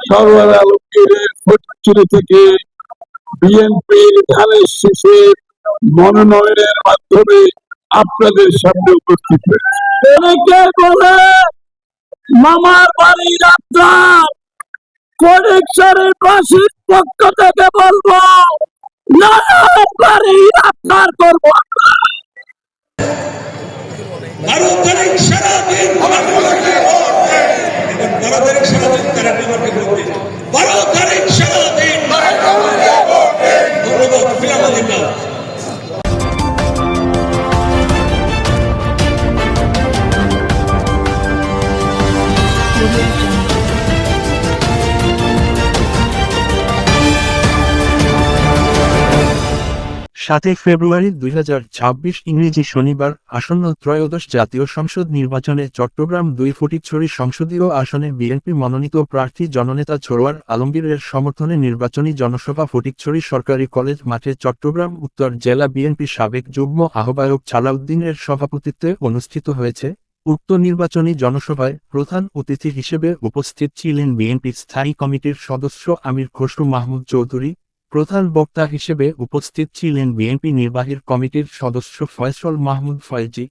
সরওয়ার আলমগীরের ফটিকছড়ি থেকে বিএনপির ধানের শীষে মনোনয়নের মাধ্যমে আপনাদের সামনে উপস্থিত হয়েছে। অনেকে বলে মামার বাড়ির আপনার ফটিকছড়ির বাসীর পক্ষ থেকে বলবো নানার বাড়ির আপনার করবো। 12 তারিখ সারাদিন 12 তারিখ সারাদিন তারা আমাকে ভোট দিন। 12 তারিখ সারাদিন ধন্যবাদ ফিরামাদিল্লাহ। সাতই ফেব্রুয়ারি 2026 ইংরেজি শনিবার আসন্ন ত্রয়োদশ জাতীয় সংসদ নির্বাচনে চট্টগ্রাম 2 ফটিকছড়ি সংসদীয় আসনে বিএনপি মনোনীত প্রার্থী জননেতা সরওয়ার আলমগীরের সমর্থনে নির্বাচনী জনসভা ফটিকছড়ি সরকারি কলেজ মাঠে চট্টগ্রাম উত্তর জেলা বিএনপি সাবেক যুগ্ম আহ্বায়ক ছালাউদ্দিনের সভাপতিত্বে অনুষ্ঠিত হয়েছে। উক্ত নির্বাচনী জনসভায় প্রধান অতিথি হিসেবে উপস্থিত ছিলেন বিএনপির স্থায়ী কমিটির সদস্য আমির খসরু মাহমুদ চৌধুরী। প্রধান বক্তা হিসেবে উপস্থিত ছিলেন বিএনপি নির্বাহী কমিটির সদস্য ফয়সল মাহমুদ ফয়েজি।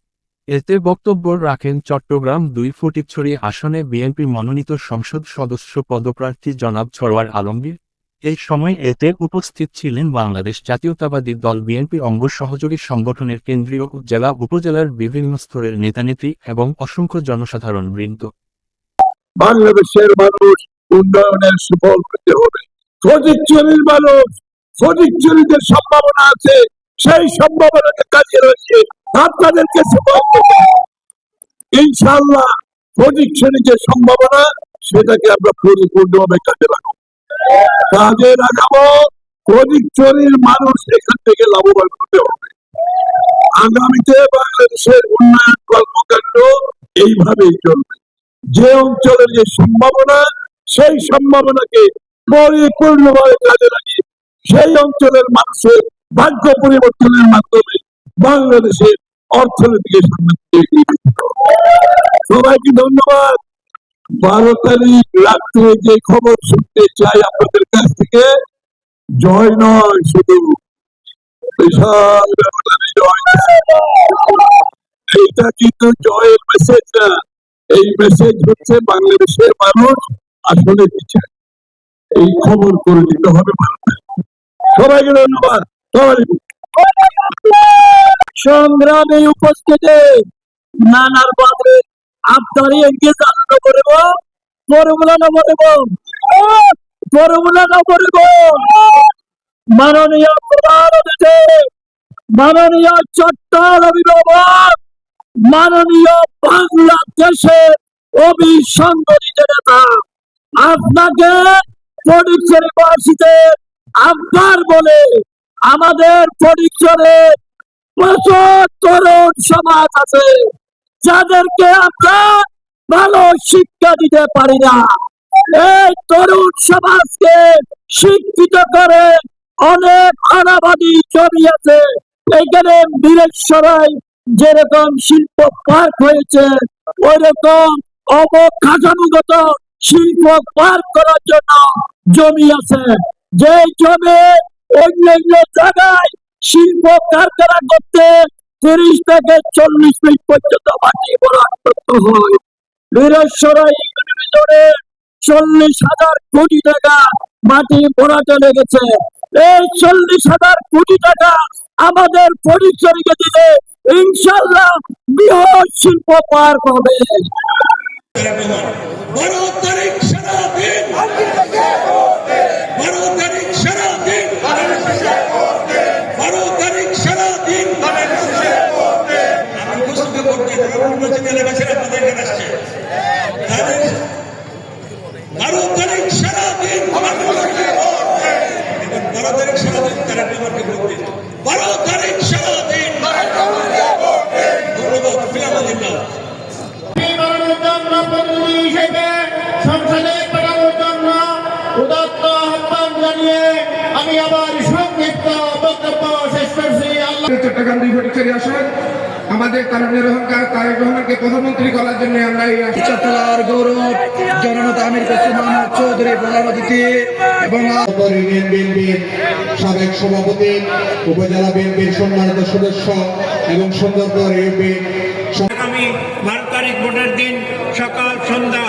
এতে বক্তব্য রাখেন চট্টগ্রাম 2 ফটিকছড়ি আসনে বিএনপি মনোনীত সংসদ সদস্য পদপ্রার্থী জনাব সরওয়ার আলমগীর। এই সময় এতে উপস্থিত ছিলেন বাংলাদেশ জাতীয়তাবাদী দল বিএনপি অঙ্গ সহযোগী সংগঠনের কেন্দ্রীয় জেলা উপজেলার বিভিন্ন স্তরের নেতানেত্রী এবং অসংখ্য জনসাধারণ বৃন্দ। বাংলাদেশের মানুষ উন্নয়নের সুফল পেতে হবে। ফটিকছড়ির মানুষ, ফটিকছড়িতে সম্ভাবনা আছে, সেই সম্ভাবনাকে কাজে লাগিয়ে আপনাদেরকে সুফল পেতে হবে। ইনশাআল্লাহ ফটিকছড়ির যে সম্ভাবনা সেটাকে আমরা পরিপূর্ণভাবে কাজে লাগাবো। ফটিকছড়ির মানুষ এখান থেকে লাভবান হতে হবে। আগামীতে বাংলাদেশের উন্নয়ন কর্মকাণ্ড এইভাবেই চলবে। যে অঞ্চলের যে সম্ভাবনা সেই সম্ভাবনাকে পরিপূর্ণভাবে কাজে লাগিয়ে সেই অঞ্চলের মানুষের ভাগ্য পরিবর্তনের মাধ্যমে বাংলাদেশের অর্থনীতিকে সামনে এগিয়ে নিতে হবে। সবাইকে ধন্যবাদ। 12 তারিখ রাত্রে যে খবর শুনতে চাই আপনাদের কাছ থেকে, জয় নয়, শুধু বিশাল ব্যবধানে জয়। এইটা কিন্তু জয়ের মেসেজ না, এই মেসেজ হচ্ছে বাংলাদেশের মানুষ আসলে কি চায়, এই খবর করে দিতে হবে মানুষের। সবাইকে ধন্যবাদ। সংগ্রামে উপস্থিতি নানার বাদে আপনার এগিয়ে জানানো করব ফর্মুলা নম্বর মাননীয় প্রধান অতিথি, মাননীয় চট্টগ্রাম অভিভাবক, মাননীয় বাংলাদেশের অভিসংগঠিত নেতা, আপনাকে ফটিকছড়িবাসীতে আহ্বান বলে আমাদের ফটিকছড়িতে প্রচুর তরুণ সমাজ আছে যাদেরকে আমরা ভালো শিক্ষা দিতে পারি না। এই তরুণ সমাজকে শিক্ষিত করে অনেক আনাবাদী জমি আছে। এখানে বীরেশ্বরায় যেরকম শিল্প পার্ক হয়েছে ওই রকম অবকাঠামোগত শিল্প পার্ক করার জন্য জমি আছে। যে জমি অন্যান্য জায়গায় শিল্প কারখানা করতে 30 থেকে 40 মিনিট পর্যন্ত মাটি ভরাট করতে হয়, বীরেশ্বরায় ভিতরে 40,000 কোটি টাকা মাটি ভরাটে লেগেছে। এই 40,000 কোটি টাকা আমাদের ফটিকছড়িকে দিলে ইনশাআল্লাহ বৃহৎ শিল্প পার্ক হবে। 12 তারিখ সারাদিন 12 তারিখ সারাদিন 12 তারিখ সারাদিন আমি প্রস্তুত করতে নির্বাচনী এলাকা ছেড়ে আপনাদের এখানে আসছে। 12 তারিখ সারাদিন 12 তারিখ সারাদিন তারা আমাকে ভোট দিন। 12 তারিখ সারাদিন ধন্যবাদ ফিরামাদিল্লাহ। সংসদে পাঠানোর জন্য উদাত্ত আহ্বান জানিয়ে আমি আবার সংক্ষিপ্ত বক্তব্য শেষ করছি। চট্টগ্রাম 2 ফটিকছড়ি আসন আমাদের তারুণ্যের অহংকার তারেক রহমানকে প্রধানমন্ত্রী করার জন্য আমরা এই চট্টগ্রামের গৌরব জননেতা আমির কাসিম মোহাম্মদ চৌধুরী প্রধান অতিথি এবং ইউনিয়ন বিএনপির সাবেক সভাপতি, উপজেলা বিএনপির সম্মানিত সদস্য এবং সুন্দরগড় ইউপি আগামী 12 তারিখ ভোটের দিন সকাল সন্ধ্যা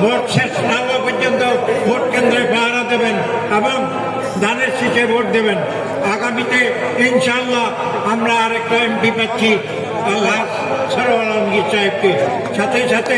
ভোট শেষ না হওয়া পর্যন্ত ভোট কেন্দ্রে পাহারা দেবেন এবং ধানের শীষে ভোট দেবেন। আগামীতে ইনশাআল্লাহ আমরা আরেকটা এমপি পাচ্ছি আল্লাহ সরওয়ার আলমগীর সাহেবকে, সাথে সাথে